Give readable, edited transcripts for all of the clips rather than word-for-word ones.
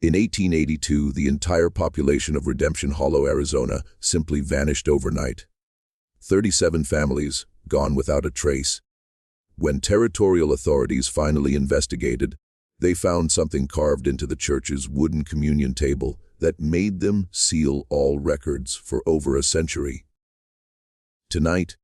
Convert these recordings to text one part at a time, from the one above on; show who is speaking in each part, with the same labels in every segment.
Speaker 1: In 1882, the entire population of Redemption Hollow, Arizona, simply vanished overnight. 37 families, gone without a trace. When territorial authorities finally investigated, they found something carved into the church's wooden communion table that made them seal all records for over a century. Tonight,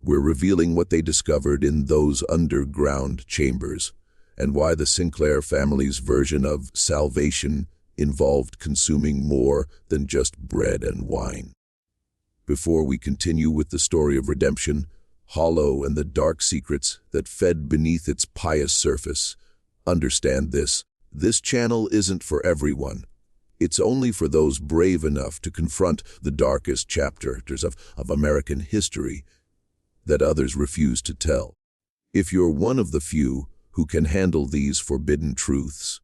Speaker 1: we're revealing what they discovered in those underground chambers, and why the Sinclair family's version of salvation involved consuming more than just bread and wine. Before we continue with the story of redemption, Hollow and the dark secrets that fed beneath its pious surface, understand this: this channel isn't for everyone. It's only for those brave enough to confront the darkest chapters of American history that others refuse to tell. If you're one of the few who can handle these forbidden truths,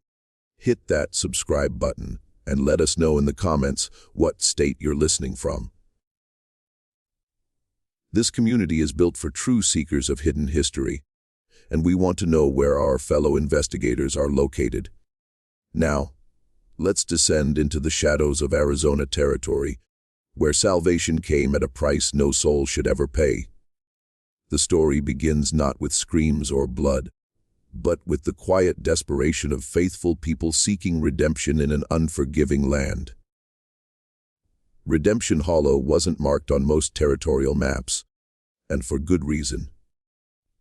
Speaker 1: hit that subscribe button and let us know in the comments what state you're listening from. This community is built for true seekers of hidden history, and we want to know where our fellow investigators are located. Now, let's descend into the shadows of Arizona territory, where salvation came at a price no soul should ever pay. The story begins not with screams or blood, but with the quiet desperation of faithful people seeking redemption in an unforgiving land. Redemption Hollow wasn't marked on most territorial maps, and for good reason.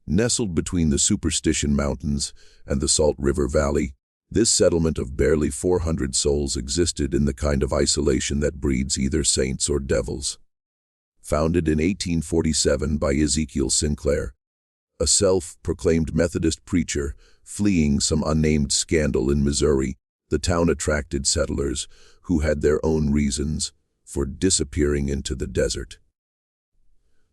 Speaker 1: Nestled between the Superstition Mountains and the Salt River Valley, this settlement of barely 400 souls existed in the kind of isolation that breeds either saints or devils. Founded in 1847 by Ezekiel Sinclair, a self-proclaimed Methodist preacher fleeing some unnamed scandal in Missouri, the town attracted settlers who had their own reasons for disappearing into the desert.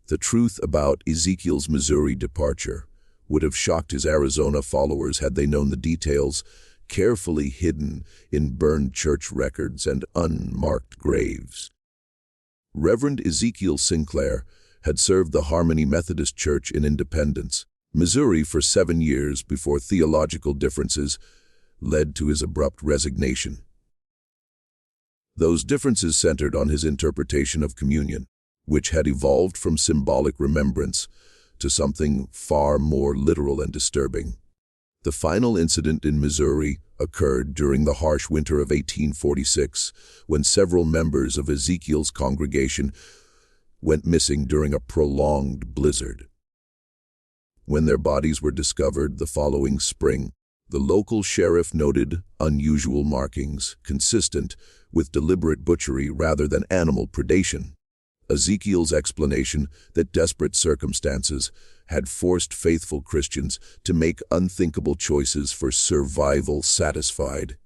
Speaker 1: The truth about Ezekiel's Missouri departure would have shocked his Arizona followers had they known the details, carefully hidden in burned church records and unmarked graves. Reverend Ezekiel Sinclair had served the Harmony Methodist Church in Independence, Missouri for 7 years before theological differences led to his abrupt resignation. Those differences centered on his interpretation of communion, which had evolved from symbolic remembrance to something far more literal and disturbing. The final incident in Missouri occurred during the harsh winter of 1846, when several members of Ezekiel's congregation went missing during a prolonged blizzard. When their bodies were discovered the following spring, the local sheriff noted unusual markings consistent with deliberate butchery rather than animal predation. Ezekiel's explanation that desperate circumstances had forced faithful Christians to make unthinkable choices for survival satisfied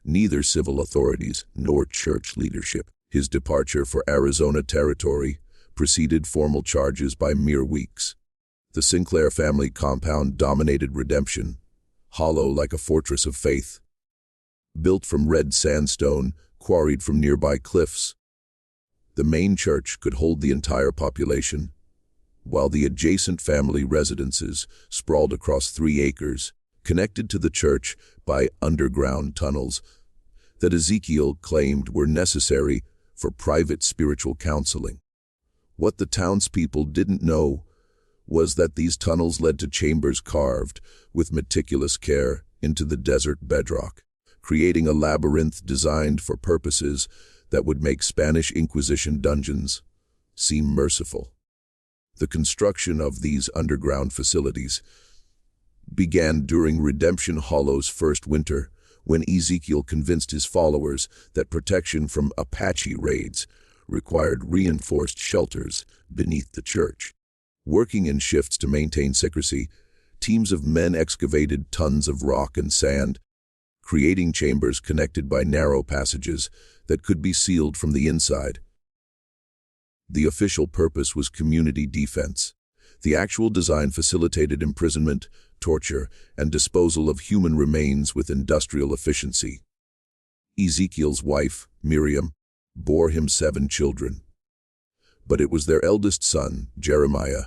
Speaker 1: neither civil authorities nor church leadership. His departure for Arizona territory preceded formal charges by mere weeks. The Sinclair family compound dominated Redemption Hollow like a fortress of faith, built from red sandstone quarried from nearby cliffs. The main church could hold the entire population, while the adjacent family residences sprawled across 3 acres, connected to the church by underground tunnels that Ezekiel claimed were necessary for private spiritual counseling. What the townspeople didn't know was that these tunnels led to chambers carved with meticulous care into the desert bedrock, creating a labyrinth designed for purposes that would make Spanish Inquisition dungeons seem merciful. The construction of these underground facilities began during Redemption Hollow's first winter, when Ezekiel convinced his followers that protection from Apache raids required reinforced shelters beneath the church. Working in shifts to maintain secrecy, teams of men excavated tons of rock and sand, creating chambers connected by narrow passages that could be sealed from the inside. The official purpose was community defense. The actual design facilitated imprisonment, torture, and disposal of human remains with industrial efficiency. Ezekiel's wife, Miriam, bore him 7 children. But it was their eldest son, Jeremiah,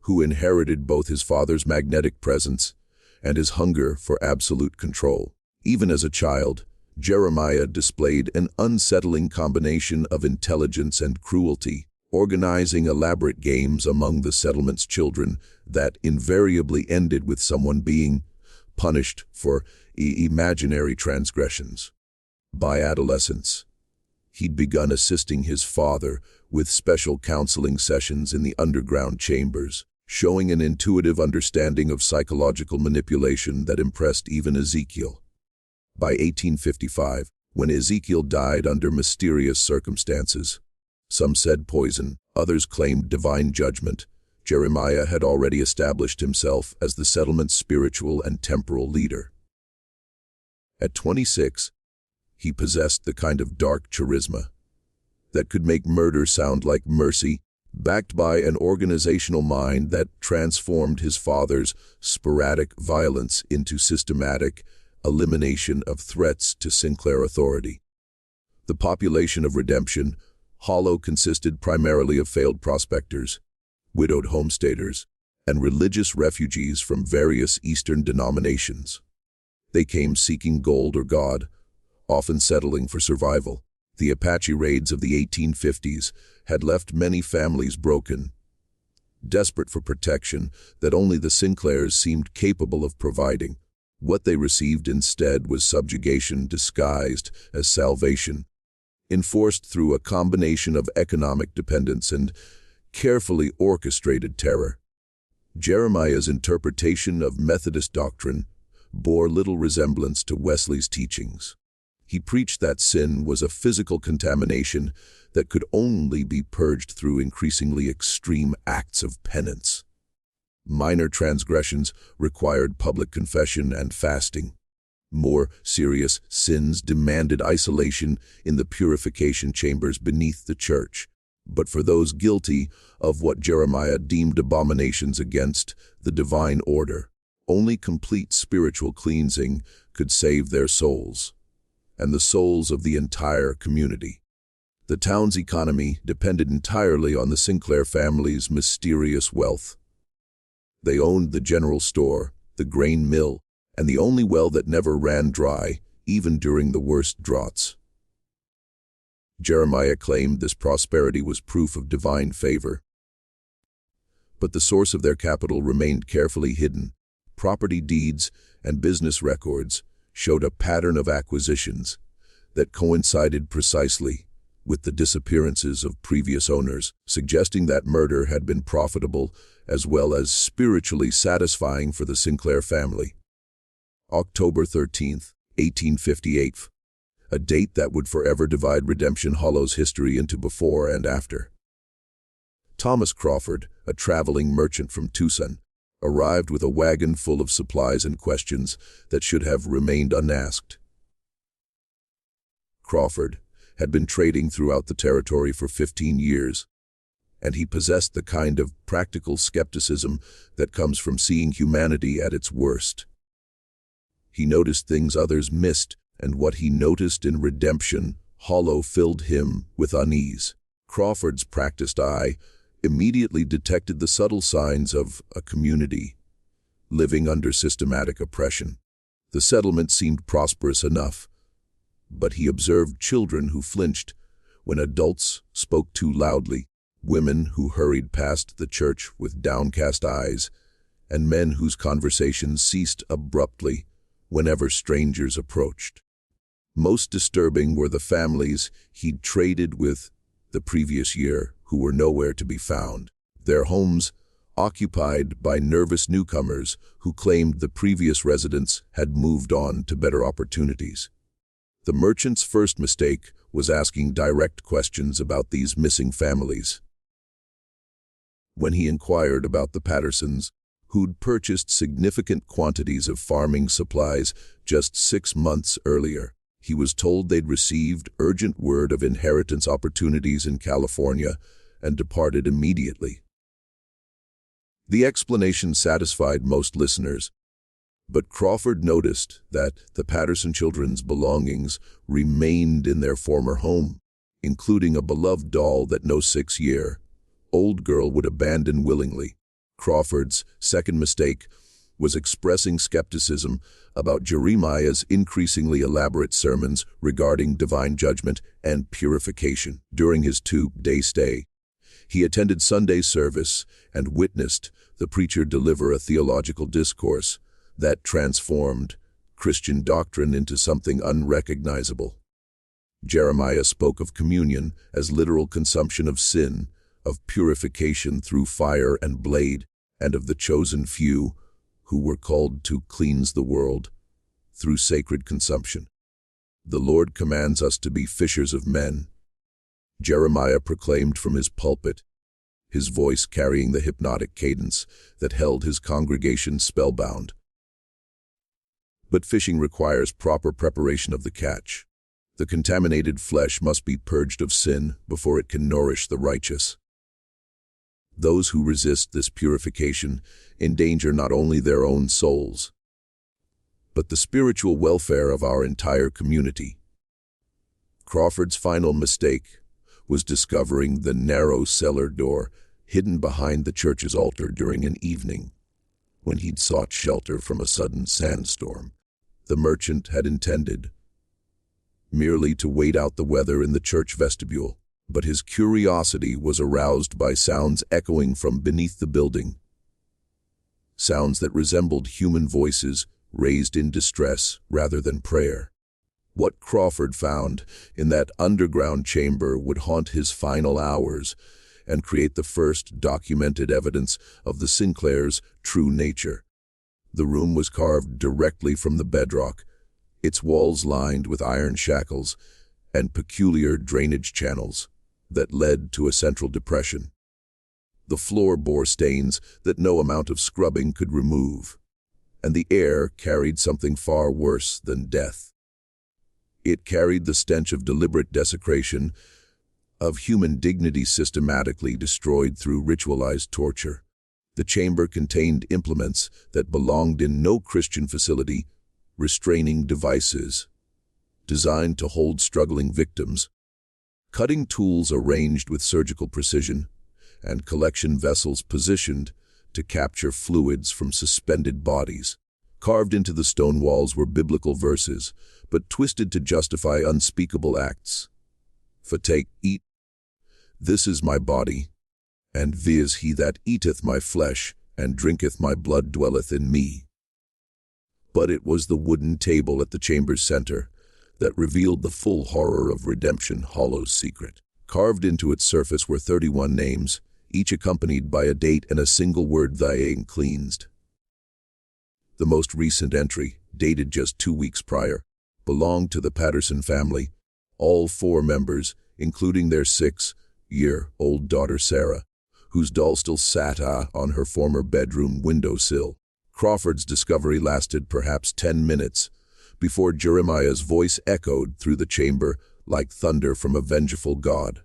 Speaker 1: who inherited both his father's magnetic presence and his hunger for absolute control. Even as a child, Jeremiah displayed an unsettling combination of intelligence and cruelty, organizing elaborate games among the settlement's children that invariably ended with someone being punished for imaginary transgressions. By adolescence, he'd begun assisting his father with special counseling sessions in the underground chambers, showing an intuitive understanding of psychological manipulation that impressed even Ezekiel. By 1855, when Ezekiel died under mysterious circumstances, some said poison, others claimed divine judgment, Jeremiah had already established himself as the settlement's spiritual and temporal leader. At 26, he possessed the kind of dark charisma that could make murder sound like mercy, backed by an organizational mind that transformed his father's sporadic violence into systematic elimination of threats to Sinclair authority. The population of Redemption Hollow consisted primarily of failed prospectors, widowed homesteaders, and religious refugees from various Eastern denominations. They came seeking gold or God, often settling for survival. The Apache raids of the 1850s had left many families broken, desperate for protection that only the Sinclairs seemed capable of providing. What they received instead was subjugation disguised as salvation, enforced through a combination of economic dependence and carefully orchestrated terror. Jeremiah's interpretation of Methodist doctrine bore little resemblance to Wesley's teachings. He preached that sin was a physical contamination that could only be purged through increasingly extreme acts of penance. Minor transgressions required public confession and fasting. More serious sins demanded isolation in the purification chambers beneath the church. But for those guilty of what Jeremiah deemed abominations against the divine order, only complete spiritual cleansing could save their souls, and the souls of the entire community. The town's economy depended entirely on the Sinclair family's mysterious wealth. They owned the general store, the grain mill, and the only well that never ran dry, even during the worst droughts. Jeremiah claimed this prosperity was proof of divine favor. But the source of their capital remained carefully hidden. Property deeds and business records showed a pattern of acquisitions that coincided precisely with the disappearances of previous owners, suggesting that murder had been profitable as well as spiritually satisfying for the Sinclair family. October 13, 1858, a date that would forever divide Redemption Hollow's history into before and after. Thomas Crawford, a traveling merchant from Tucson, arrived with a wagon full of supplies and questions that should have remained unasked. Crawford had been trading throughout the territory for 15 years, and he possessed the kind of practical skepticism that comes from seeing humanity at its worst. He noticed things others missed, and what he noticed in Redemption Hollow filled him with unease. Crawford's practiced eye immediately detected the subtle signs of a community living under systematic oppression. The settlement seemed prosperous enough, but he observed children who flinched when adults spoke too loudly, women who hurried past the church with downcast eyes, and men whose conversations ceased abruptly whenever strangers approached. Most disturbing were the families he'd traded with the previous year who were nowhere to be found, their homes occupied by nervous newcomers who claimed the previous residents had moved on to better opportunities. The merchant's first mistake was asking direct questions about these missing families. When he inquired about the Pattersons, who'd purchased significant quantities of farming supplies just 6 months earlier, he was told they'd received urgent word of inheritance opportunities in California and departed immediately. The explanation satisfied most listeners, but Crawford noticed that the Patterson children's belongings remained in their former home, including a beloved doll that no 6-year-old girl would abandon willingly. Crawford's second mistake was expressing skepticism about Jeremiah's increasingly elaborate sermons regarding divine judgment and purification. During his 2-day stay, he attended Sunday service and witnessed the preacher deliver a theological discourse that transformed Christian doctrine into something unrecognizable. Jeremiah spoke of communion as literal consumption of sin, of purification through fire and blade, and of the chosen few who were called to cleanse the world through sacred consumption. The Lord commands us to be fishers of men, Jeremiah proclaimed from his pulpit, his voice carrying the hypnotic cadence that held his congregation spellbound. But fishing requires proper preparation of the catch. The contaminated flesh must be purged of sin before it can nourish the righteous. Those who resist this purification endanger not only their own souls, but the spiritual welfare of our entire community. Crawford's final mistake was discovering the narrow cellar door hidden behind the church's altar during an evening when he'd sought shelter from a sudden sandstorm. The merchant had intended merely to wait out the weather in the church vestibule, but his curiosity was aroused by sounds echoing from beneath the building. Sounds that resembled human voices raised in distress rather than prayer. What Crawford found in that underground chamber would haunt his final hours and create the first documented evidence of the Sinclairs' true nature. The room was carved directly from the bedrock, its walls lined with iron shackles and peculiar drainage channels that led to a central depression. The floor bore stains that no amount of scrubbing could remove, and the air carried something far worse than death. It carried the stench of deliberate desecration, of human dignity systematically destroyed through ritualized torture. The chamber contained implements that belonged in no Christian facility, restraining devices designed to hold struggling victims, cutting tools arranged with surgical precision, and collection vessels positioned to capture fluids from suspended bodies. Carved into the stone walls were biblical verses, but twisted to justify unspeakable acts. For take, eat, this is my body, and this he that eateth my flesh, and drinketh my blood dwelleth in me. But it was the wooden table at the chamber's center that revealed the full horror of redemption hollow's secret. Carved into its surface were 31 names, each accompanied by a date and a single word, thying cleansed. The most recent entry, dated just 2 weeks prior, belonged to the Patterson family, all 4 members, including their 6-year-old daughter Sarah, whose doll still sat on her former bedroom windowsill. Crawford's discovery lasted perhaps 10 minutes before Jeremiah's voice echoed through the chamber like thunder from a vengeful God.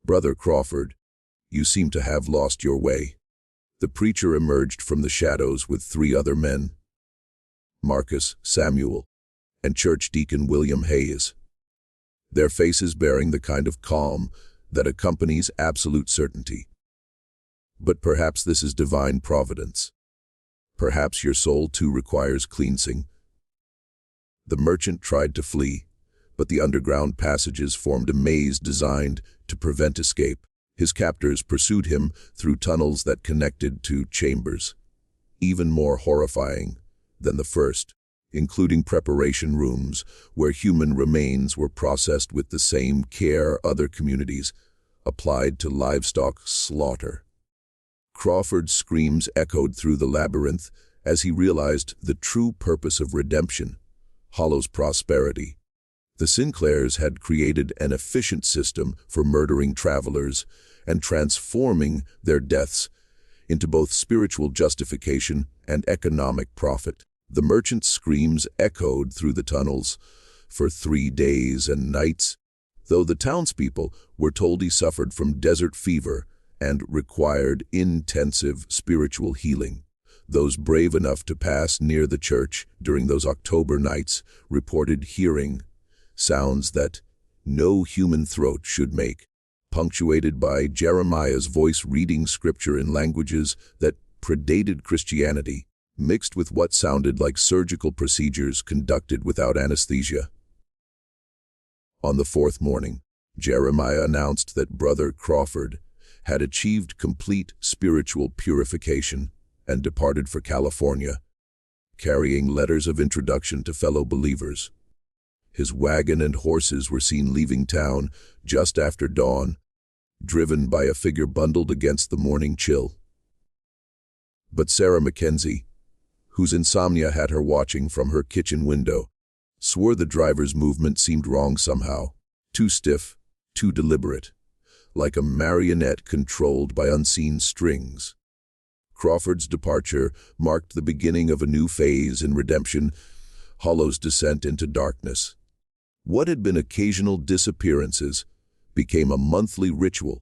Speaker 1: "Brother Crawford, you seem to have lost your way." The preacher emerged from the shadows with 3 other men, Marcus, Samuel, and church deacon William Hayes, their faces bearing the kind of calm that accompanies absolute certainty. "But perhaps this is divine providence. Perhaps your soul too requires cleansing." The merchant tried to flee, but the underground passages formed a maze designed to prevent escape. His captors pursued him through tunnels that connected to chambers, even more horrifying than the first, including preparation rooms where human remains were processed with the same care other communities applied to livestock slaughter. Crawford's screams echoed through the labyrinth as he realized the true purpose of redemption, Hollow's prosperity. The Sinclairs had created an efficient system for murdering travelers and transforming their deaths into both spiritual justification and economic profit. The merchant's screams echoed through the tunnels for 3 days and nights, though the townspeople were told he suffered from desert fever and required intensive spiritual healing. Those brave enough to pass near the church during those October nights reported hearing sounds that no human throat should make, punctuated by Jeremiah's voice reading scripture in languages that predated Christianity, mixed with what sounded like surgical procedures conducted without anesthesia. On the fourth morning, Jeremiah announced that Brother Crawford had achieved complete spiritual purification and departed for California, carrying letters of introduction to fellow believers. His wagon and horses were seen leaving town just after dawn, driven by a figure bundled against the morning chill. But Sarah Mackenzie, whose insomnia had her watching from her kitchen window, swore the driver's movement seemed wrong somehow, too stiff, too deliberate, like a marionette controlled by unseen strings. Crawford's departure marked the beginning of a new phase in redemption, Hollow's descent into darkness. What had been occasional disappearances became a monthly ritual,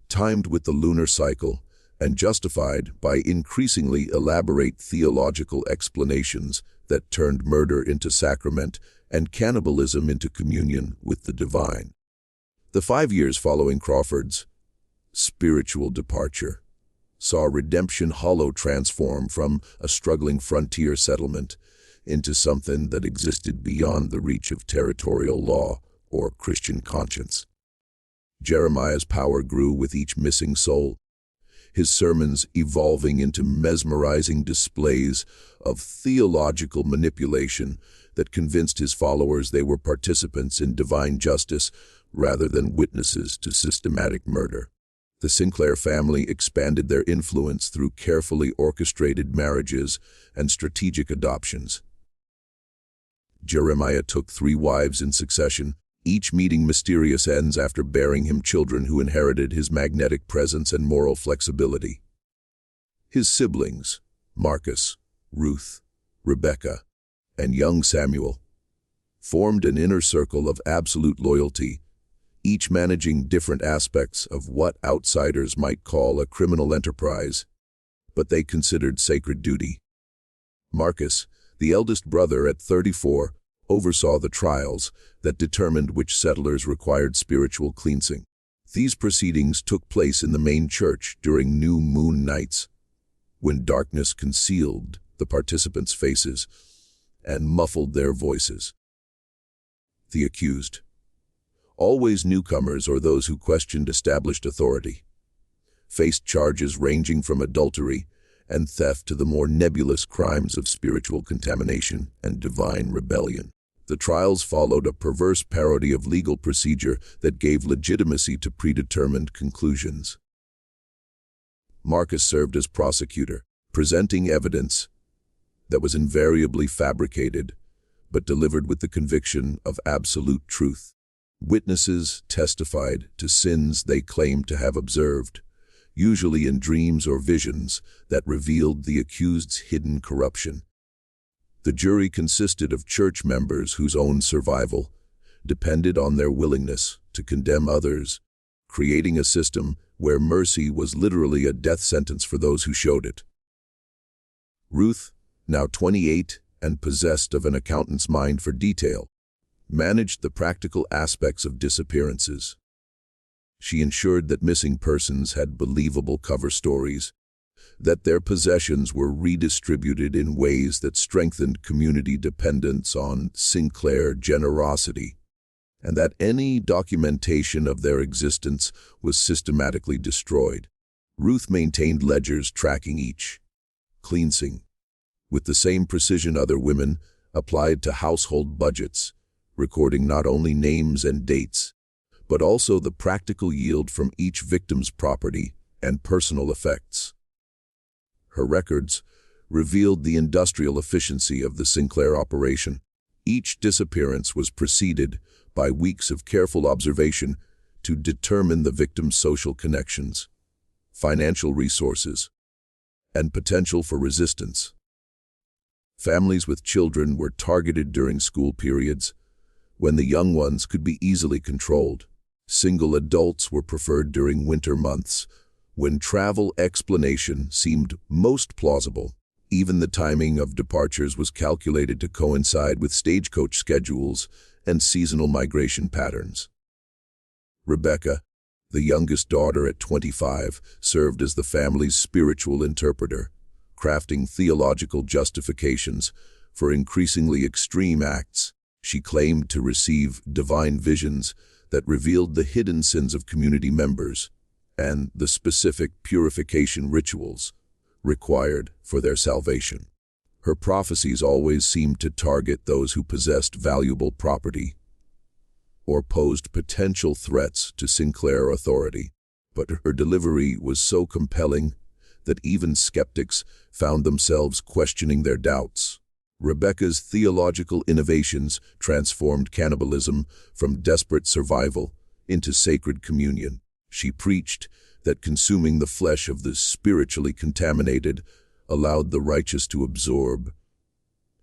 Speaker 1: timed with the lunar cycle and justified by increasingly elaborate theological explanations that turned murder into sacrament and cannibalism into communion with the divine. The 5 years following Crawford's spiritual departure saw Redemption Hollow transform from a struggling frontier settlement into something that existed beyond the reach of territorial law or Christian conscience. Jeremiah's power grew with each missing soul, his sermons evolving into mesmerizing displays of theological manipulation that convinced his followers they were participants in divine justice rather than witnesses to systematic murder. The Sinclair family expanded their influence through carefully orchestrated marriages and strategic adoptions. Jeremiah took 3 wives in succession, each meeting mysterious ends after bearing him children who inherited his magnetic presence and moral flexibility. His siblings, Marcus, Ruth, Rebecca, and young Samuel, formed an inner circle of absolute loyalty, each managing different aspects of what outsiders might call a criminal enterprise, but they considered sacred duty. Marcus, the eldest brother at 34, oversaw the trials that determined which settlers required spiritual cleansing. These proceedings took place in the main church during new moon nights, when darkness concealed the participants' faces and muffled their voices. The accused, always newcomers or those who questioned established authority, faced charges ranging from adultery and theft to the more nebulous crimes of spiritual contamination and divine rebellion. The trials followed a perverse parody of legal procedure that gave legitimacy to predetermined conclusions. Marcus served as prosecutor, presenting evidence that was invariably fabricated, but delivered with the conviction of absolute truth. Witnesses testified to sins they claimed to have observed, usually in dreams or visions that revealed the accused's hidden corruption. The jury consisted of church members whose own survival depended on their willingness to condemn others, creating a system where mercy was literally a death sentence for those who showed it. Ruth, now 28 and possessed of an accountant's mind for detail, managed the practical aspects of disappearances. She ensured that missing persons had believable cover stories, that their possessions were redistributed in ways that strengthened community dependence on Sinclair generosity, and that any documentation of their existence was systematically destroyed. Ruth maintained ledgers tracking each cleansing, with the same precision other women applied to household budgets, recording not only names and dates, but also the practical yield from each victim's property and personal effects. Her records revealed the industrial efficiency of the Sinclair operation. Each disappearance was preceded by weeks of careful observation to determine the victim's social connections, financial resources, and potential for resistance. Families with children were targeted during school periods, when the young ones could be easily controlled. Single adults were preferred during winter months, when travel explanation seemed most plausible. Even the timing of departures was calculated to coincide with stagecoach schedules and seasonal migration patterns. Rebecca, The youngest daughter at 25 served as the family's spiritual interpreter, crafting theological justifications for increasingly extreme acts. She claimed to receive divine visions that revealed the hidden sins of community members and the specific purification rituals required for their salvation. Her prophecies always seemed to target those who possessed valuable property or posed potential threats to Sinclair authority. But her delivery was so compelling that even skeptics found themselves questioning their doubts. Rebecca's theological innovations transformed cannibalism from desperate survival into sacred communion. She preached that consuming the flesh of the spiritually contaminated allowed the righteous to absorb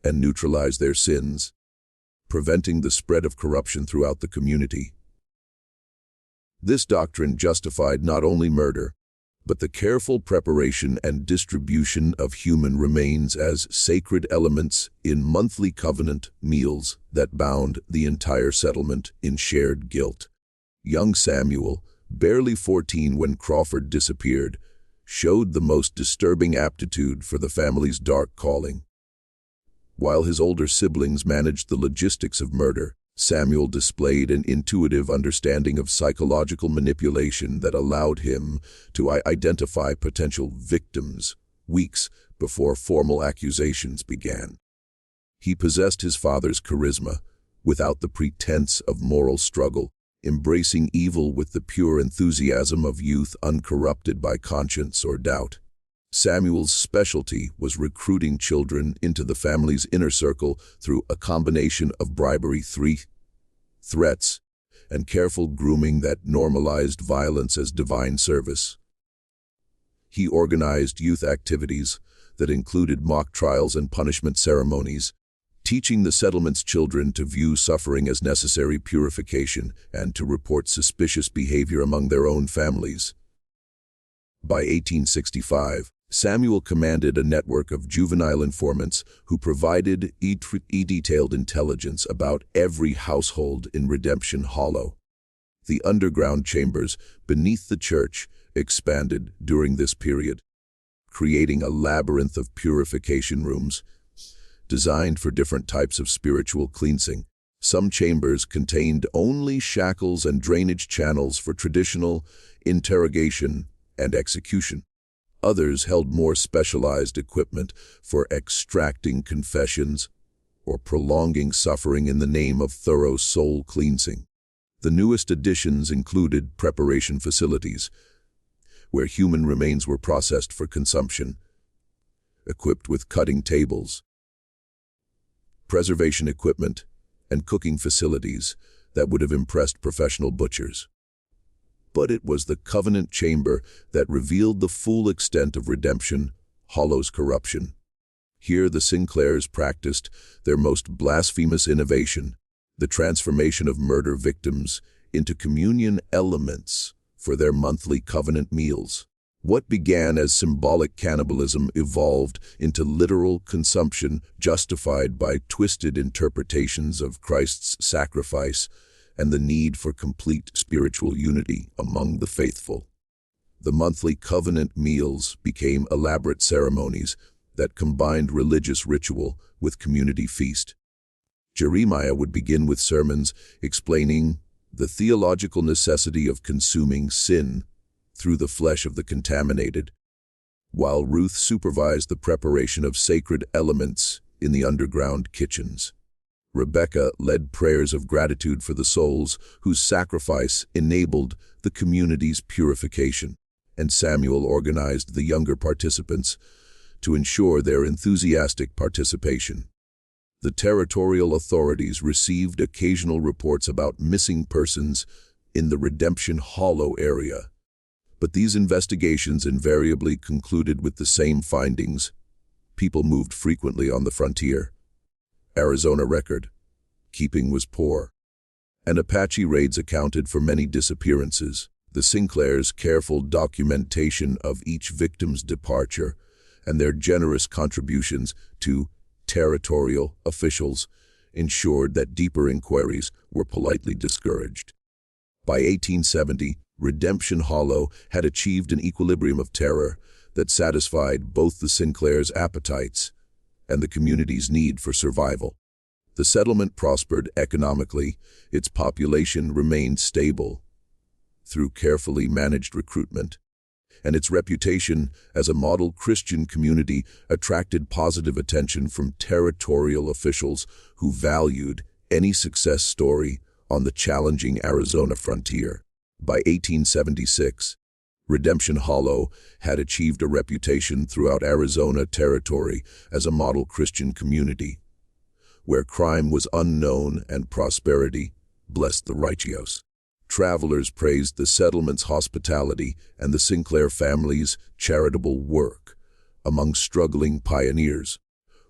Speaker 1: and neutralize their sins, preventing the spread of corruption throughout the community. This doctrine justified not only murder, but the careful preparation and distribution of human remains as sacred elements in monthly covenant meals that bound the entire settlement in shared guilt. Young Samuel, barely 14 when Crawford disappeared, showed the most disturbing aptitude for the family's dark calling. While his older siblings managed the logistics of murder, Samuel displayed an intuitive understanding of psychological manipulation that allowed him to identify potential victims weeks before formal accusations began. He possessed his father's charisma without the pretense of moral struggle, embracing evil with the pure enthusiasm of youth uncorrupted by conscience or doubt. Samuel's specialty was recruiting children into the family's inner circle through a combination of bribery, threats, and careful grooming that normalized violence as divine service. He organized youth activities that included mock trials and punishment ceremonies, teaching the settlement's children to view suffering as necessary purification and to report suspicious behavior among their own families. By 1865, Samuel commanded a network of juvenile informants who provided detailed intelligence about every household in Redemption Hollow. The underground chambers beneath the church expanded during this period, creating a labyrinth of purification rooms designed for different types of spiritual cleansing. Some chambers contained only shackles and drainage channels for traditional interrogation and execution. Others held more specialized equipment for extracting confessions or prolonging suffering in the name of thorough soul cleansing. The newest additions included preparation facilities, where human remains were processed for consumption, equipped with cutting tables, preservation equipment, and cooking facilities that would have impressed professional butchers. But it was the covenant chamber that revealed the full extent of Redemption Hollow's corruption. Here the Sinclairs practiced their most blasphemous innovation, the transformation of murder victims into communion elements for their monthly covenant meals. What began as symbolic cannibalism evolved into literal consumption justified by twisted interpretations of Christ's sacrifice and the need for complete spiritual unity among the faithful. The monthly covenant meals became elaborate ceremonies that combined religious ritual with community feast. Jeremiah would begin with sermons explaining the theological necessity of consuming sin through the flesh of the contaminated, while Ruth supervised the preparation of sacred elements in the underground kitchens. Rebecca led prayers of gratitude for the souls whose sacrifice enabled the community's purification, and Samuel organized the younger participants to ensure their enthusiastic participation. The territorial authorities received occasional reports about missing persons in the Redemption Hollow area, but these investigations invariably concluded with the same findings. People moved frequently on the frontier. Arizona record keeping was poor, and Apache raids accounted for many disappearances. The Sinclairs' careful documentation of each victim's departure and their generous contributions to territorial officials ensured that deeper inquiries were politely discouraged. By 1870, Redemption Hollow had achieved an equilibrium of terror that satisfied both the Sinclairs' appetites and the community's need for survival. The settlement prospered economically, its population remained stable through carefully managed recruitment, and its reputation as a model Christian community attracted positive attention from territorial officials who valued any success story on the challenging Arizona frontier. By 1876, Redemption Hollow had achieved a reputation throughout Arizona territory as a model Christian community, where crime was unknown and prosperity blessed the righteous. Travelers praised the settlement's hospitality and the Sinclair family's charitable work among struggling pioneers.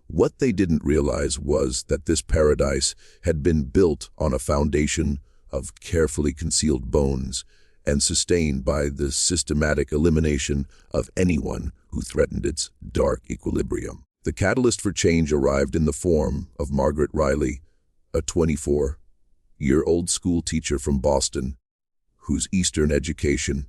Speaker 1: What they didn't realize was that this paradise had been built on a foundation of carefully concealed bones and sustained by the systematic elimination of anyone who threatened its dark equilibrium. The catalyst for change arrived in the form of Margaret Riley, a 24-year-old school teacher from Boston, whose Eastern education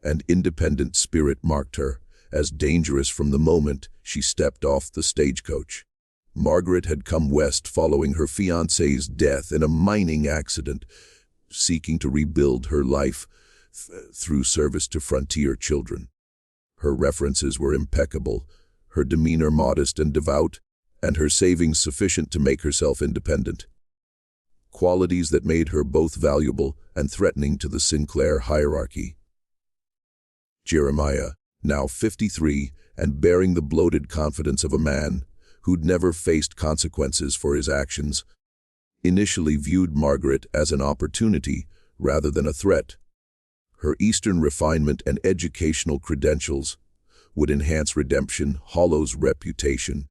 Speaker 1: and independent spirit marked her as dangerous from the moment she stepped off the stagecoach. Margaret had come west following her fiancé's death in a mining accident, seeking to rebuild her life through service to frontier children. Her references were impeccable, her demeanor modest and devout, and her savings sufficient to make herself independent. Qualities that made her both valuable and threatening to the Sinclair hierarchy. Jeremiah, now 53 and bearing the bloated confidence of a man who'd never faced consequences for his actions, initially viewed Margaret as an opportunity rather than a threat. Her Eastern refinement and educational credentials would enhance Redemption Hollow's reputation,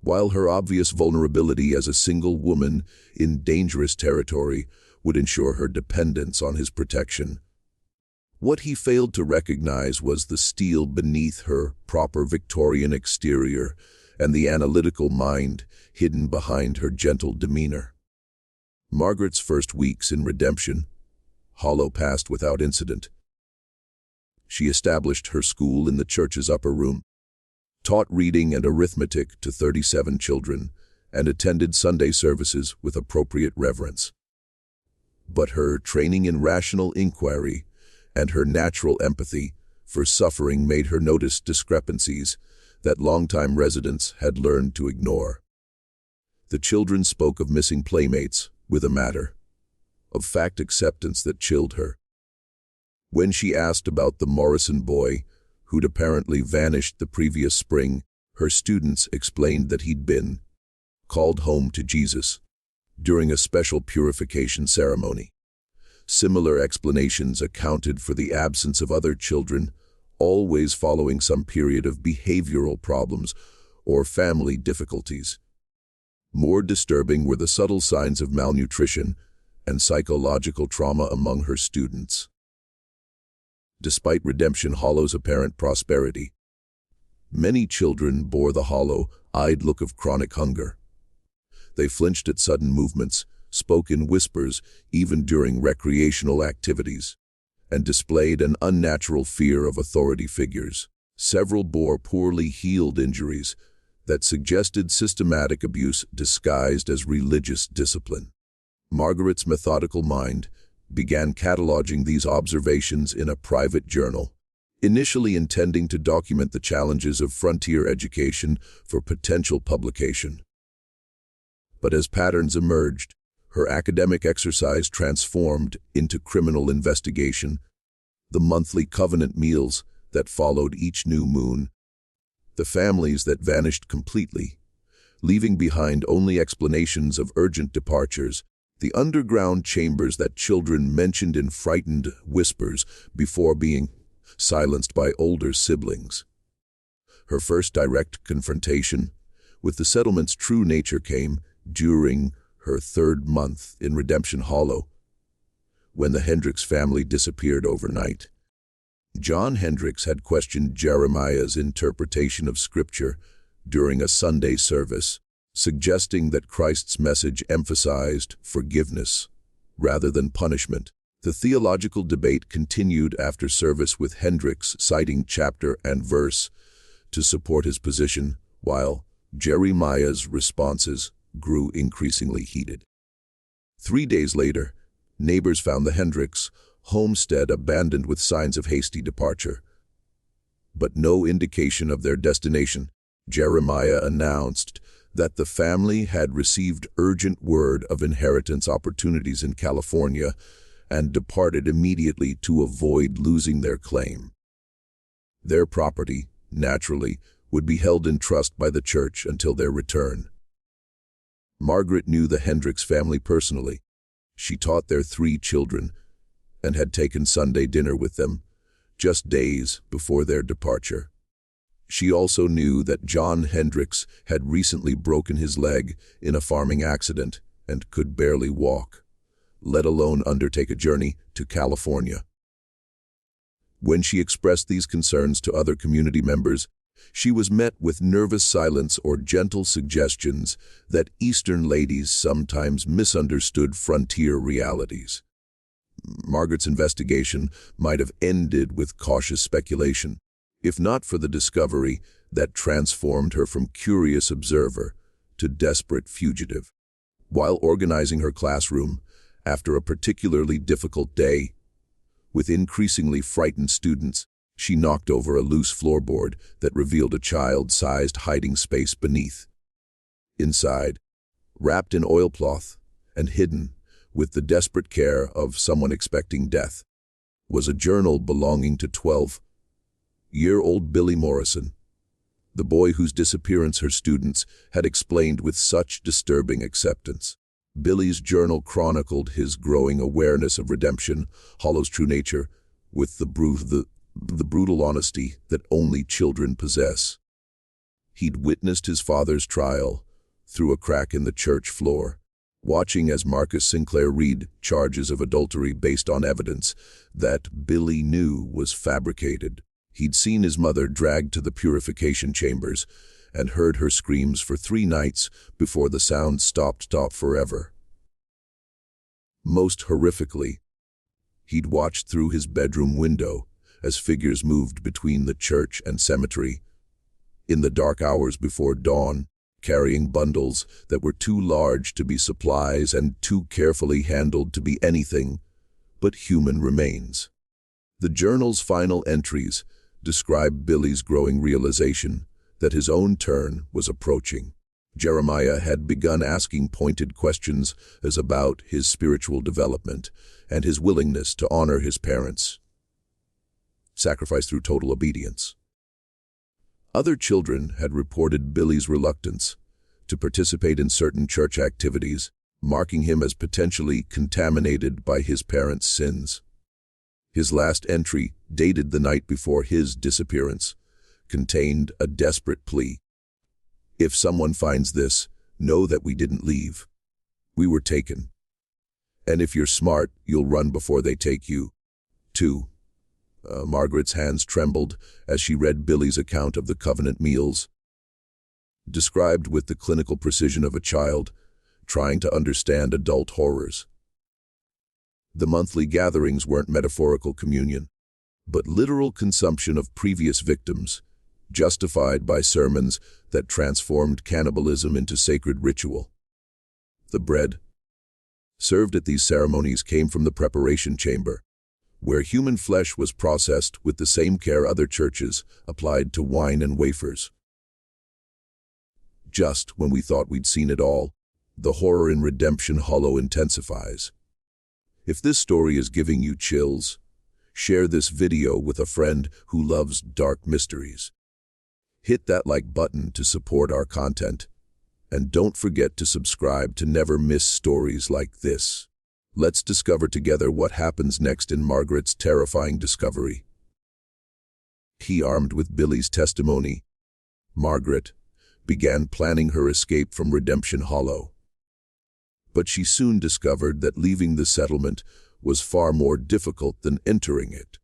Speaker 1: while her obvious vulnerability as a single woman in dangerous territory would ensure her dependence on his protection. What he failed to recognize was the steel beneath her proper Victorian exterior and the analytical mind hidden behind her gentle demeanor. Margaret's first weeks in Redemption Hollow passed without incident. She established her school in the church's upper room, taught reading and arithmetic to 37 children, and attended Sunday services with appropriate reverence. But her training in rational inquiry and her natural empathy for suffering made her notice discrepancies that longtime residents had learned to ignore. The children spoke of missing playmates with a matter of fact acceptance that chilled her. When she asked about the Morrison boy, who'd apparently vanished the previous spring, her students explained that he'd been called home to Jesus during a special purification ceremony. Similar explanations accounted for the absence of other children, always following some period of behavioral problems or family difficulties. More disturbing were the subtle signs of malnutrition and psychological trauma among her students. Despite Redemption Hollow's apparent prosperity, many children bore the hollow-eyed look of chronic hunger. They flinched at sudden movements, spoke in whispers even during recreational activities, and displayed an unnatural fear of authority figures. Several bore poorly healed injuries that suggested systematic abuse disguised as religious discipline. Margaret's methodical mind began cataloging these observations in a private journal, initially intending to document the challenges of frontier education for potential publication. But as patterns emerged, her academic exercise transformed into criminal investigation. The monthly covenant meals that followed each new moon, the families that vanished completely, leaving behind only explanations of urgent departures, the underground chambers that children mentioned in frightened whispers before being silenced by older siblings. Her first direct confrontation with the settlement's true nature came during her third month in Redemption Hollow, when the Hendricks family disappeared overnight. John Hendricks had questioned Jeremiah's interpretation of Scripture during a Sunday service, suggesting that Christ's message emphasized forgiveness rather than punishment. The theological debate continued after service, with Hendricks citing chapter and verse to support his position, while Jeremiah's responses grew increasingly heated. 3 days later, neighbors found the Hendricks homestead abandoned with signs of hasty departure, but no indication of their destination. Jeremiah announced that the family had received urgent word of inheritance opportunities in California and departed immediately to avoid losing their claim. Their property, naturally, would be held in trust by the church until their return. Margaret knew the Hendricks family personally. She taught their 3 children and had taken Sunday dinner with them just days before their departure. She also knew that John Hendricks had recently broken his leg in a farming accident and could barely walk, let alone undertake a journey to California. When she expressed these concerns to other community members, she was met with nervous silence or gentle suggestions that Eastern ladies sometimes misunderstood frontier realities. Margaret's investigation might have ended with cautious speculation, if not for the discovery that transformed her from curious observer to desperate fugitive. While organizing her classroom, after a particularly difficult day, with increasingly frightened students, she knocked over a loose floorboard that revealed a child-sized hiding space beneath. Inside, wrapped in oilcloth and hidden with the desperate care of someone expecting death, was a journal belonging to 12-year-old Billy Morrison, the boy whose disappearance her students had explained with such disturbing acceptance. Billy's journal chronicled his growing awareness of redemption, Hollow's true nature, with the brutal honesty that only children possess. He'd witnessed his father's trial through a crack in the church floor, watching as Marcus Sinclair read charges of adultery based on evidence that Billy knew was fabricated. He'd seen his mother dragged to the purification chambers and heard her screams for 3 nights before the sound stopped forever. Most horrifically, he'd watched through his bedroom window as figures moved between the church and cemetery, in the dark hours before dawn, carrying bundles that were too large to be supplies and too carefully handled to be anything but human remains. The journal's final entries describe Billy's growing realization that his own turn was approaching. Jeremiah had begun asking pointed questions about his spiritual development and his willingness to honor his parents' sacrifice through total obedience. Other children had reported Billy's reluctance to participate in certain church activities, marking him as potentially contaminated by his parents' sins. His last entry, dated the night before his disappearance, contained a desperate plea. "If someone finds this, know that we didn't leave. We were taken. And if you're smart, you'll run before they take you, too." Margaret's hands trembled as she read Billy's account of the covenant meals, described with the clinical precision of a child trying to understand adult horrors. The monthly gatherings weren't metaphorical communion, but literal consumption of previous victims, justified by sermons that transformed cannibalism into sacred ritual. The bread served at these ceremonies came from the preparation chamber, where human flesh was processed with the same care other churches applied to wine and wafers. Just when we thought we'd seen it all, the horror in Redemption Hollow intensifies. If this story is giving you chills, share this video with a friend who loves dark mysteries. Hit that like button to support our content, and don't forget to subscribe to never miss stories like this. Let's discover together what happens next in Margaret's terrifying discovery. Armed with Billy's testimony, Margaret began planning her escape from Redemption Hollow. But she soon discovered that leaving the settlement was far more difficult than entering it.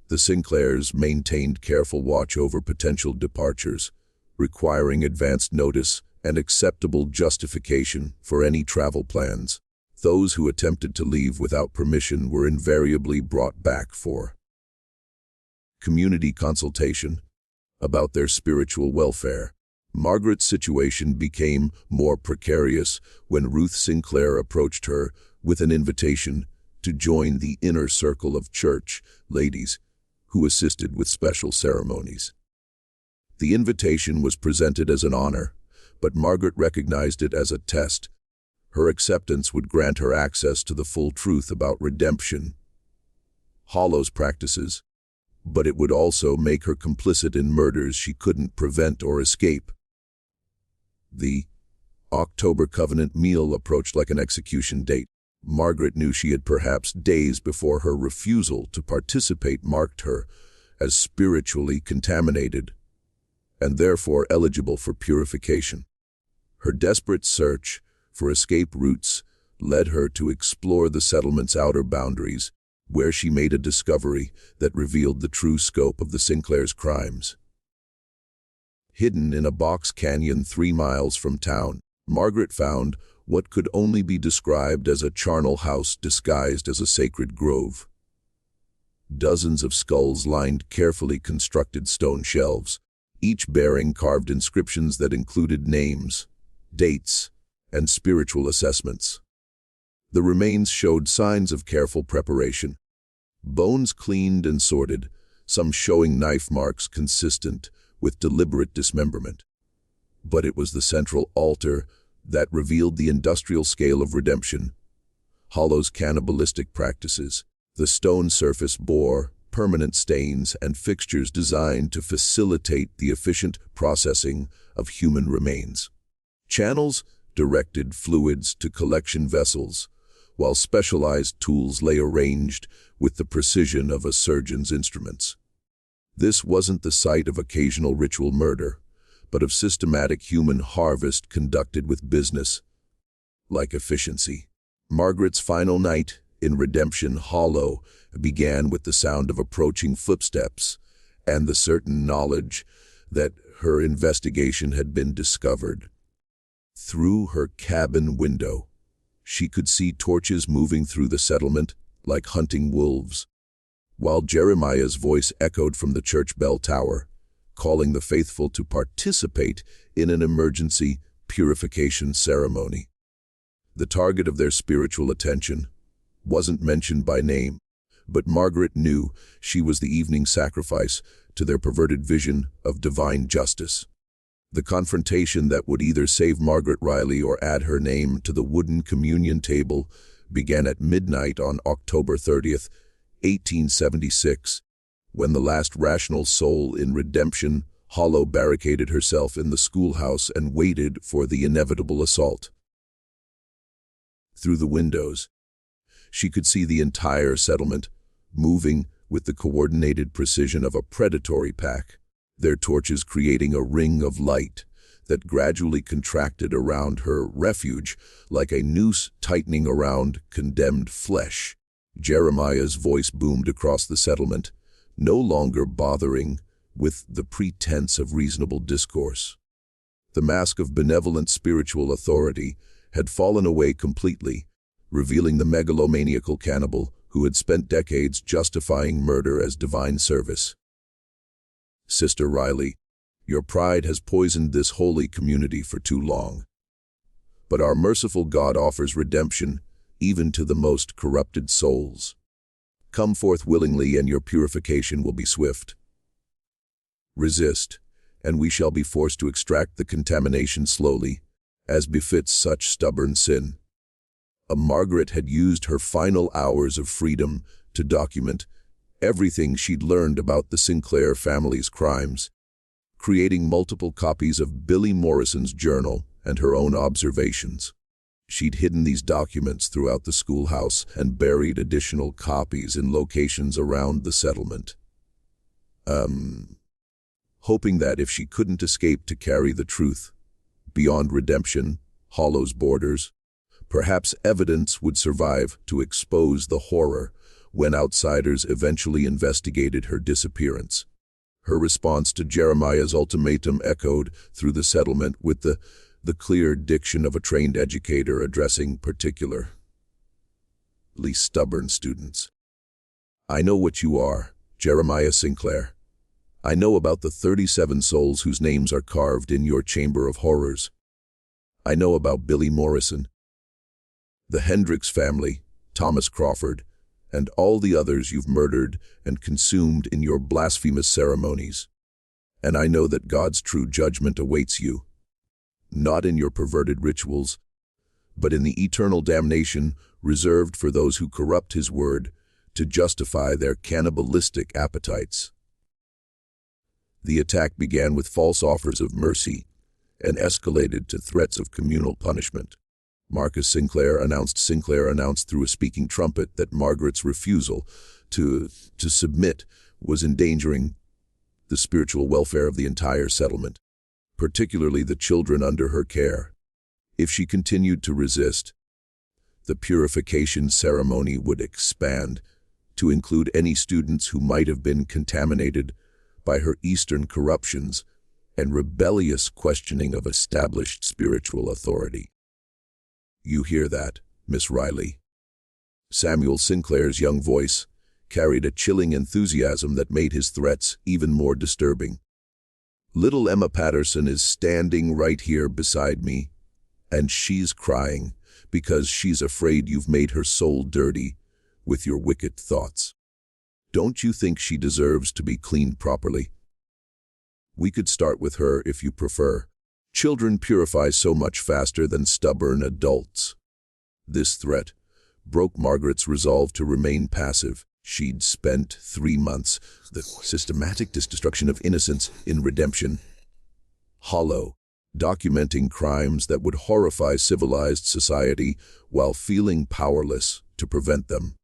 Speaker 1: The Sinclairs maintained careful watch over potential departures, requiring advanced notice and acceptable justification for any travel plans. Those who attempted to leave without permission were invariably brought back for community consultation about their spiritual welfare. Margaret's situation became more precarious when Ruth Sinclair approached her with an invitation to join the inner circle of church ladies who assisted with special ceremonies. The invitation was presented as an honor, but Margaret recognized it as a test. Her acceptance would grant her access to the full truth about redemption, Hollow's practices, but it would also make her complicit in murders she couldn't prevent or escape. The October Covenant meal approached like an execution date. Margaret knew she had perhaps days before her refusal to participate marked her as spiritually contaminated and therefore eligible for purification. Her desperate search for escape routes led her to explore the settlement's outer boundaries, where she made a discovery that revealed the true scope of the Sinclair's crimes. Hidden in a box canyon 3 miles from town, Margaret found what could only be described as a charnel house disguised as a sacred grove. Dozens of skulls lined carefully constructed stone shelves, each bearing carved inscriptions that included names, dates, and spiritual assessments. The remains showed signs of careful preparation. Bones cleaned and sorted, some showing knife marks consistent with deliberate dismemberment. But it was the central altar that revealed the industrial scale of redemption. Hollow's cannibalistic practices. The stone surface bore permanent stains and fixtures designed to facilitate the efficient processing of human remains. Channels directed fluids to collection vessels, while specialized tools lay arranged with the precision of a surgeon's instruments. This wasn't the site of occasional ritual murder, but of systematic human harvest conducted with business-like efficiency. Margaret's final night in Redemption Hollow began with the sound of approaching footsteps and the certain knowledge that her investigation had been discovered. Through her cabin window, she could see torches moving through the settlement like hunting wolves, while Jeremiah's voice echoed from the church bell tower, calling the faithful to participate in an emergency purification ceremony. The target of their spiritual attention wasn't mentioned by name, but Margaret knew she was the evening sacrifice to their perverted vision of divine justice. The confrontation that would either save Margaret Riley or add her name to the wooden communion table began at midnight on October 30th, 1876, when the last rational soul in Redemption Hollow barricaded herself in the schoolhouse and waited for the inevitable assault. Through the windows, she could see the entire settlement moving with the coordinated precision of a predatory pack, their torches creating a ring of light that gradually contracted around her refuge like a noose tightening around condemned flesh. Jeremiah's voice boomed across the settlement, no longer bothering with the pretense of reasonable discourse. The mask of benevolent spiritual authority had fallen away completely, revealing the megalomaniacal cannibal who had spent decades justifying murder as divine service. Sister Riley, your pride has poisoned this holy community for too long. But our merciful God offers redemption even to the most corrupted souls. Come forth willingly, and your purification will be swift. Resist, and we shall be forced to extract the contamination slowly, as befits such stubborn sin. Margaret had used her final hours of freedom to document everything she'd learned about the Sinclair family's crimes, creating multiple copies of Billy Morrison's journal and her own observations. She'd hidden these documents throughout the schoolhouse and buried additional copies in locations around the settlement. Hoping that if she couldn't escape to carry the truth beyond Redemption Hollow's borders, perhaps evidence would survive to expose the horror when outsiders eventually investigated her disappearance. Her response to Jeremiah's ultimatum echoed through the settlement with the clear diction of a trained educator addressing particular desperately stubborn students. I know what you are, Jeremiah Sinclair. I know about the 37 souls whose names are carved in your chamber of horrors. I know about Billy Morrison, the Hendricks family, Thomas Crawford, and all the others you've murdered and consumed in your blasphemous ceremonies. And I know that God's true judgment awaits you, not in your perverted rituals, but in the eternal damnation reserved for those who corrupt His word to justify their cannibalistic appetites. The attack began with false offers of mercy and escalated to threats of communal punishment. Marcus Sinclair announced through a speaking trumpet that Margaret's refusal to submit was endangering the spiritual welfare of the entire settlement, particularly the children under her care. If she continued to resist, the purification ceremony would expand to include any students who might have been contaminated by her Eastern corruptions and rebellious questioning of established spiritual authority. You hear that, Miss Riley? Samuel Sinclair's young voice carried a chilling enthusiasm that made his threats even more disturbing. Little Emma Patterson is standing right here beside me, and she's crying because she's afraid you've made her soul dirty with your wicked thoughts. Don't you think she deserves to be cleaned properly? We could start with her if you prefer. Children purify so much faster than stubborn adults. This threat broke Margaret's resolve to remain passive. She'd spent 3 months, the systematic destruction of innocence in redemption, hollow, documenting crimes that would horrify civilized society while feeling powerless to prevent them.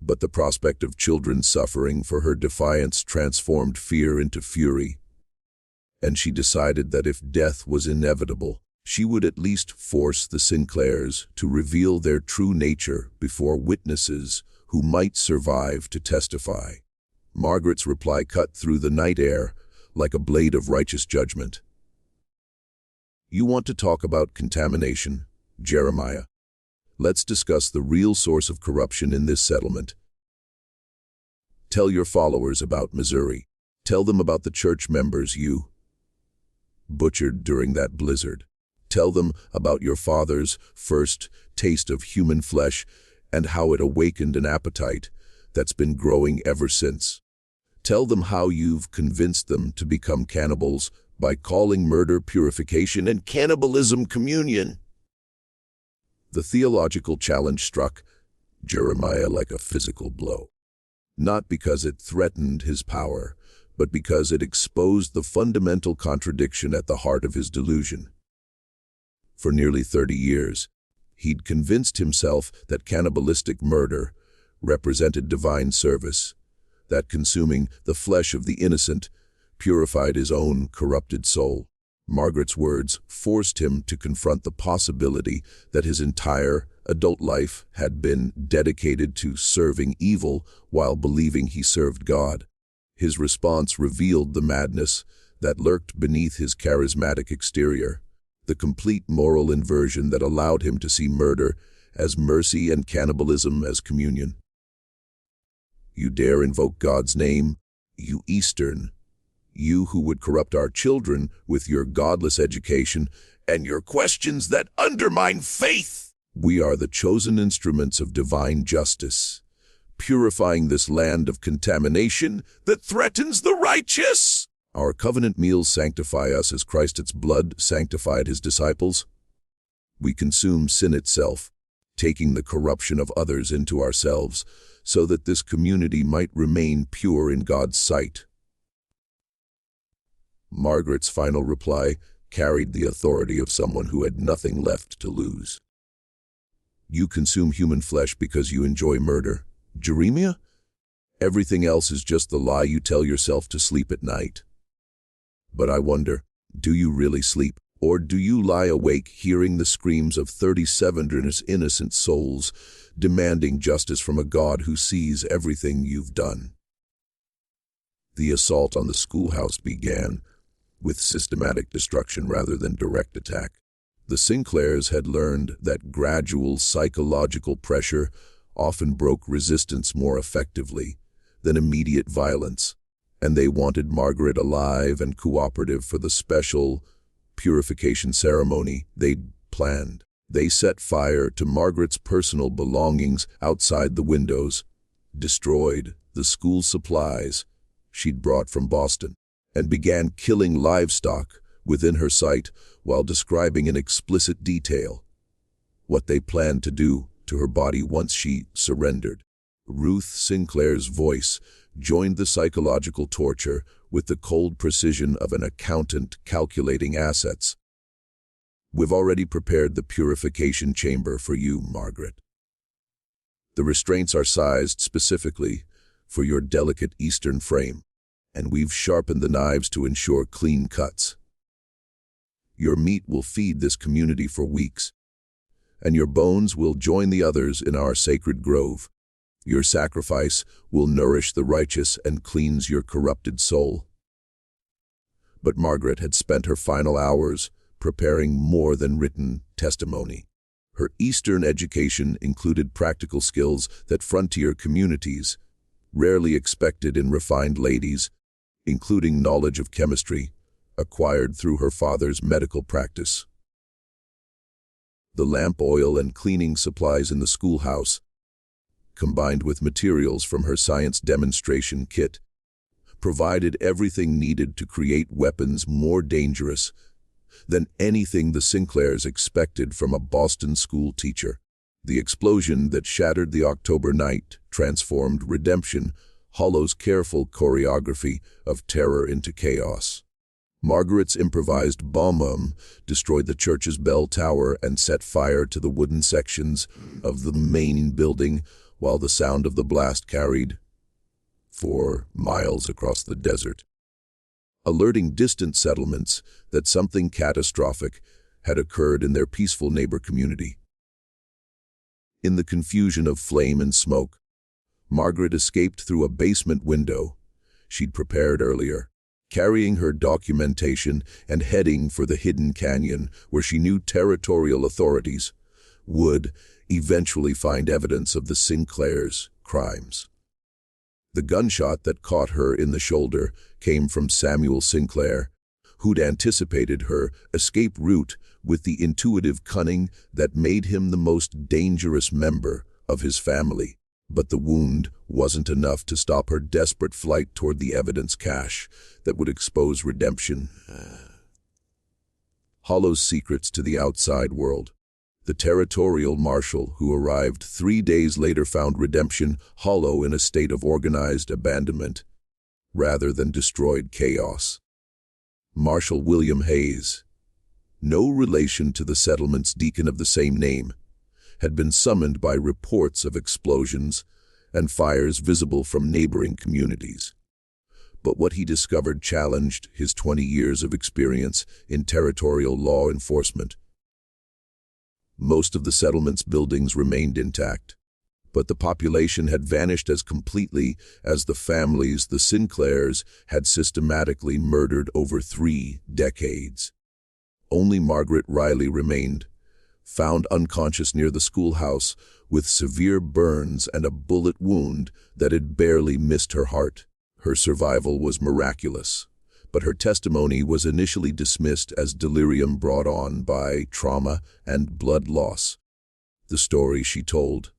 Speaker 1: But the prospect of children suffering for her defiance transformed fear into fury, and she decided that if death was inevitable, she would at least force the Sinclairs to reveal their true nature before witnesses who might survive to testify. Margaret's reply cut through the night air like a blade of righteous judgment. You want to talk about contamination, Jeremiah? Let's discuss the real source of corruption in this settlement. Tell your followers about Missouri. Tell them about the church members you butchered during that blizzard. Tell them about your father's first taste of human flesh and how it awakened an appetite that's been growing ever since. Tell them how you've convinced them to become cannibals by calling murder purification and cannibalism communion. The theological challenge struck Jeremiah like a physical blow, not because it threatened his power, but because it exposed the fundamental contradiction at the heart of his delusion. For nearly 30 years, he'd convinced himself that cannibalistic murder represented divine service, that consuming the flesh of the innocent purified his own corrupted soul. Margaret's words forced him to confront the possibility that his entire adult life had been dedicated to serving evil while believing he served God. His response revealed the madness that lurked beneath his charismatic exterior, the complete moral inversion that allowed him to see murder as mercy and cannibalism as communion. You dare invoke God's name, you Eastern, you who would corrupt our children with your godless education and your questions that undermine faith. We are the chosen instruments of divine justice, purifying this land of contamination that threatens the righteous. Our covenant meals sanctify us as Christ's blood sanctified his disciples. We consume sin itself, taking the corruption of others into ourselves, so that this community might remain pure in God's sight. Margaret's final reply carried the authority of someone who had nothing left to lose. You consume human flesh because you enjoy murder, Jeremiah? Everything else is just the lie you tell yourself to sleep at night. But I wonder, do you really sleep, or do you lie awake hearing the screams of 37 innocent souls demanding justice from a God who sees everything you've done? The assault on the schoolhouse began with systematic destruction rather than direct attack. The Sinclairs had learned that gradual psychological pressure often broke resistance more effectively than immediate violence, and they wanted Margaret alive and cooperative for the special purification ceremony they'd planned. They set fire to Margaret's personal belongings outside the windows, destroyed the school supplies she'd brought from Boston, and began killing livestock within her sight while describing in explicit detail what they planned to do to her body once she surrendered. Ruth Sinclair's voice joined the psychological torture with the cold precision of an accountant calculating assets. "We've already prepared the purification chamber for you, Margaret. The restraints are sized specifically for your delicate Eastern frame, and we've sharpened the knives to ensure clean cuts. Your meat will feed this community for weeks, and your bones will join the others in our sacred grove. Your sacrifice will nourish the righteous and cleanse your corrupted soul." But Margaret had spent her final hours preparing more than written testimony. Her Eastern education included practical skills that frontier communities rarely expected in refined ladies, including knowledge of chemistry, acquired through her father's medical practice. The lamp oil and cleaning supplies in the schoolhouse, combined with materials from her science demonstration kit, provided everything needed to create weapons more dangerous than anything the Sinclairs expected from a Boston school teacher. The explosion that shattered the October night transformed Redemption Hollow's careful choreography of terror into chaos. Margaret's improvised bomb destroyed the church's bell tower and set fire to the wooden sections of the main building, while the sound of the blast carried 4 miles across the desert, alerting distant settlements that something catastrophic had occurred in their peaceful neighbor community. In the confusion of flame and smoke, Margaret escaped through a basement window she'd prepared earlier, carrying her documentation and heading for the hidden canyon where she knew territorial authorities would eventually find evidence of the Sinclairs' crimes. The gunshot that caught her in the shoulder came from Samuel Sinclair, who'd anticipated her escape route with the intuitive cunning that made him the most dangerous member of his family. But the wound wasn't enough to stop her desperate flight toward the evidence cache that would expose Redemption Hollow's secrets to the outside world. The territorial marshal who arrived 3 days later found Redemption Hollow in a state of organized abandonment, rather than destroyed chaos. Marshal William Hayes, no relation to the settlement's deacon of the same name, had been summoned by reports of explosions and fires visible from neighboring communities. But what he discovered challenged his 20 years of experience in territorial law enforcement. Most of the settlement's buildings remained intact, but the population had vanished as completely as the families the Sinclairs had systematically murdered over 3 decades. Only Margaret Riley remained, found unconscious near the schoolhouse with severe burns and a bullet wound that had barely missed her heart. Her survival was miraculous, but her testimony was initially dismissed as delirium brought on by trauma and blood loss. The story she told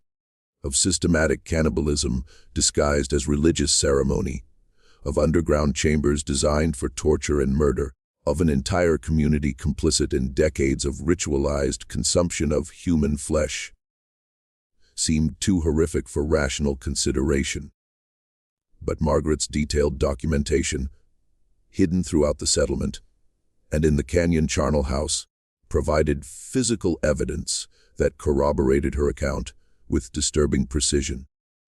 Speaker 1: of systematic cannibalism disguised as religious ceremony, of underground chambers designed for torture and murder, of an entire community complicit in decades of ritualized consumption of human flesh, seemed too horrific for rational consideration. But Margaret's detailed documentation, hidden throughout the settlement and in the canyon charnel house, provided physical evidence that corroborated her account with disturbing precision.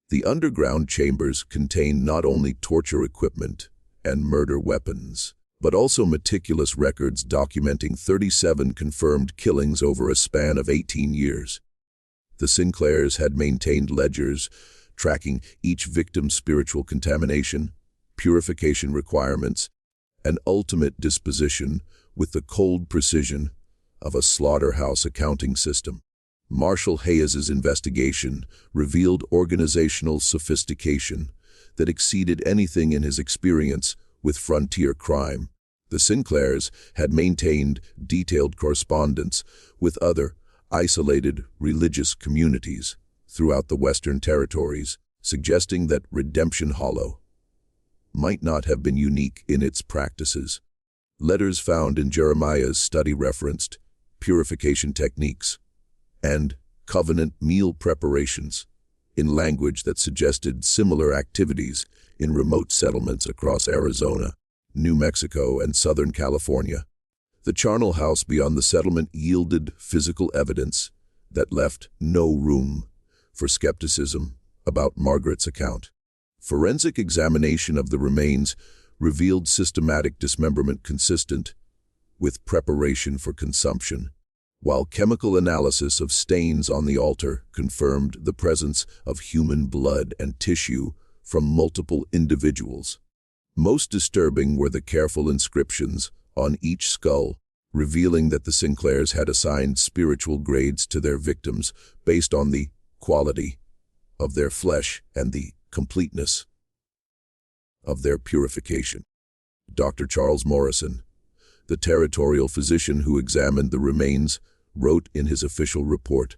Speaker 1: The underground chambers contained not only torture equipment and murder weapons, but also meticulous records documenting 37 confirmed killings over a span of 18 years. The Sinclairs had maintained ledgers tracking each victim's spiritual contamination, purification requirements, and ultimate disposition with the cold precision of a slaughterhouse accounting system. Marshall Hayes's investigation revealed organizational sophistication that exceeded anything in his experience with frontier crime. The Sinclairs had maintained detailed correspondence with other isolated religious communities throughout the Western Territories, suggesting that Redemption Hollow might not have been unique in its practices. Letters found in Jeremiah's study referenced purification techniques and covenant meal preparations in language that suggested similar activities in remote settlements across Arizona, New Mexico, and Southern California. The charnel house beyond the settlement yielded physical evidence that left no room for skepticism about Margaret's account. Forensic examination of the remains revealed systematic dismemberment consistent with preparation for consumption, while chemical analysis of stains on the altar confirmed the presence of human blood and tissue from multiple individuals. Most disturbing were the careful inscriptions on each skull, revealing that the Sinclairs had assigned spiritual grades to their victims based on the quality of their flesh and the completeness of their purification. Dr. Charles Morrison, the territorial physician who examined the remains, wrote in his official report,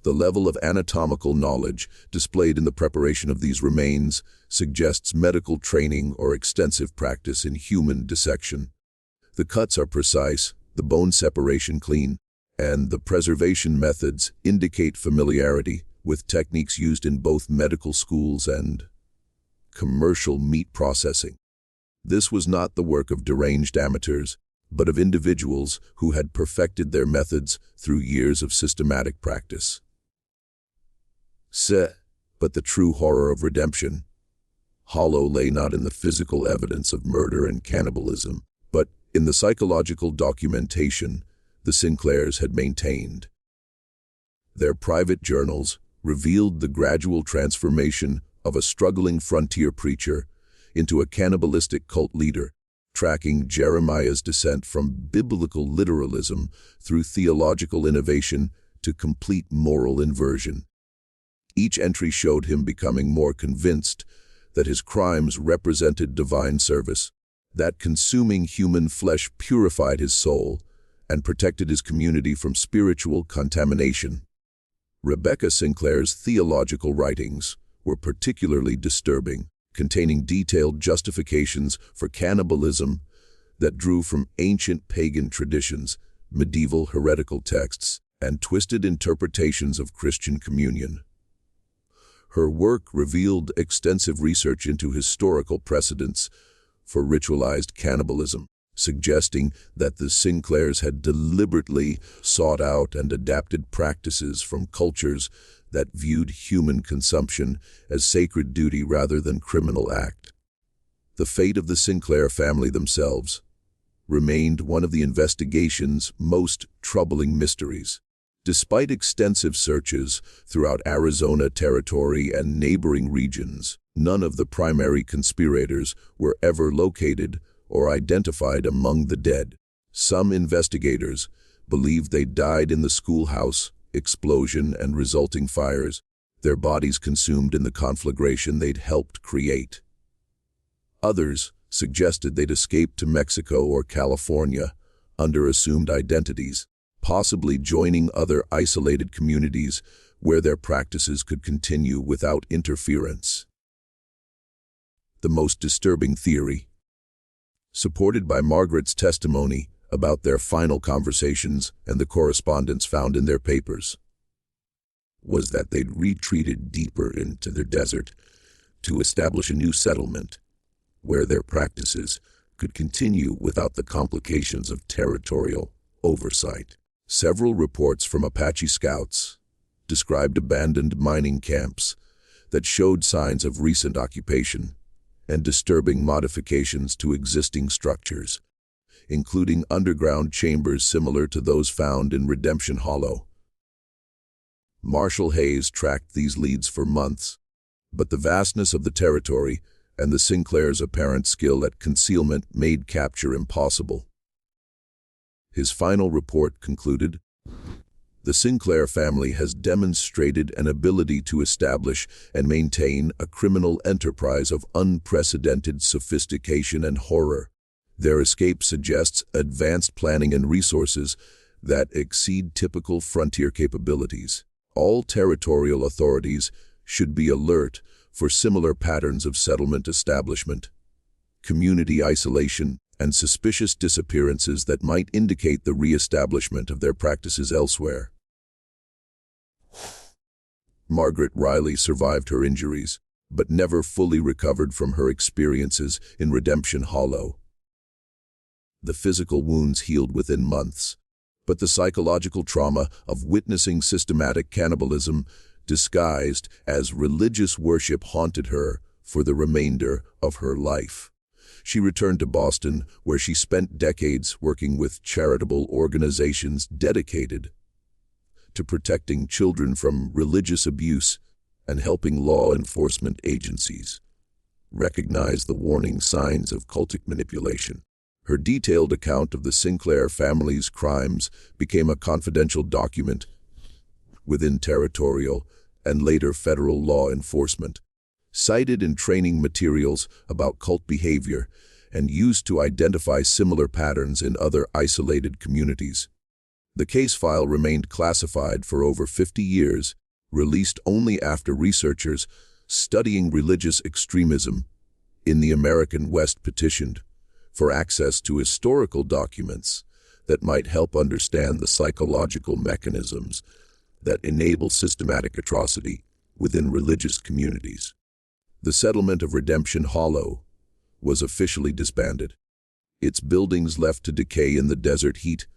Speaker 1: "The level of anatomical knowledge displayed in the preparation of these remains suggests medical training or extensive practice in human dissection. The cuts are precise, the bone separation clean, and the preservation methods indicate familiarity with techniques used in both medical schools and commercial meat processing. This was not the work of deranged amateurs, but of individuals who had perfected their methods through years of systematic practice." But the true horror of Redemption Hollow lay not in the physical evidence of murder and cannibalism, but in the psychological documentation the Sinclairs had maintained. Their private journals revealed the gradual transformation of a struggling frontier preacher into a cannibalistic cult leader, tracking Jeremiah's descent from biblical literalism through theological innovation to complete moral inversion. Each entry showed him becoming more convinced that his crimes represented divine service, that consuming human flesh purified his soul and protected his community from spiritual contamination. Rebecca Sinclair's theological writings were particularly disturbing, containing detailed justifications for cannibalism that drew from ancient pagan traditions, medieval heretical texts, and twisted interpretations of Christian communion. Her work revealed extensive research into historical precedents for ritualized cannibalism, suggesting that the Sinclairs had deliberately sought out and adapted practices from cultures that viewed human consumption as sacred duty rather than criminal act. The fate of the Sinclair family themselves remained one of the investigation's most troubling mysteries. Despite extensive searches throughout Arizona Territory and neighboring regions, none of the primary conspirators were ever located or identified among the dead. Some investigators believed they died in the schoolhouse explosion and resulting fires, their bodies consumed in the conflagration they'd helped create. Others suggested they'd escaped to Mexico or California under assumed identities, possibly joining other isolated communities where their practices could continue without interference. The most disturbing theory, supported by Margaret's testimony about their final conversations and the correspondence found in their papers, was that they'd retreated deeper into their desert to establish a new settlement where their practices could continue without the complications of territorial oversight. Several reports from Apache scouts described abandoned mining camps that showed signs of recent occupation and disturbing modifications to existing structures, including underground chambers similar to those found in Redemption Hollow. Marshall Hayes tracked these leads for months, but the vastness of the territory and the Sinclairs' apparent skill at concealment made capture impossible. His final report concluded, The Sinclair family has demonstrated an ability to establish and maintain a criminal enterprise of unprecedented sophistication and horror. Their escape suggests advanced planning and resources that exceed typical frontier capabilities. All territorial authorities should be alert for similar patterns of settlement establishment, community isolation, and suspicious disappearances that might indicate the re-establishment of their practices elsewhere. Margaret Riley survived her injuries, but never fully recovered from her experiences in Redemption Hollow. The physical wounds healed within months, but the psychological trauma of witnessing systematic cannibalism disguised as religious worship haunted her for the remainder of her life. She returned to Boston, where she spent decades working with charitable organizations dedicated to protecting children from religious abuse and helping law enforcement agencies recognize the warning signs of cultic manipulation. Her detailed account of the Sinclair family's crimes became a confidential document within territorial and later federal law enforcement, cited in training materials about cult behavior and used to identify similar patterns in other isolated communities. The case file remained classified for over 50 years, released only after researchers studying religious extremism in the American West petitioned for access to historical documents that might help understand the psychological mechanisms that enable systematic atrocity within religious communities. The settlement of Redemption Hollow was officially disbanded, its buildings left to decay in the desert heat,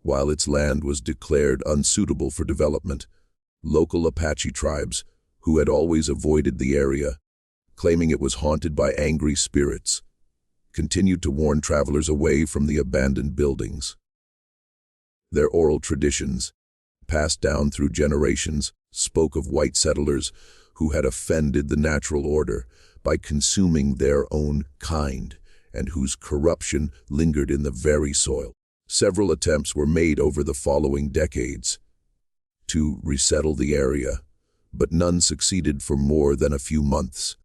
Speaker 1: while its land was declared unsuitable for development. Local Apache tribes, who had always avoided the area, claiming it was haunted by angry spirits, continued to warn travelers away from the abandoned buildings. Their oral traditions, passed down through generations, spoke of white settlers who had offended the natural order by consuming their own kind and whose corruption lingered in the very soil. Several attempts were made over the following decades to resettle the area, but none succeeded for more than a few months.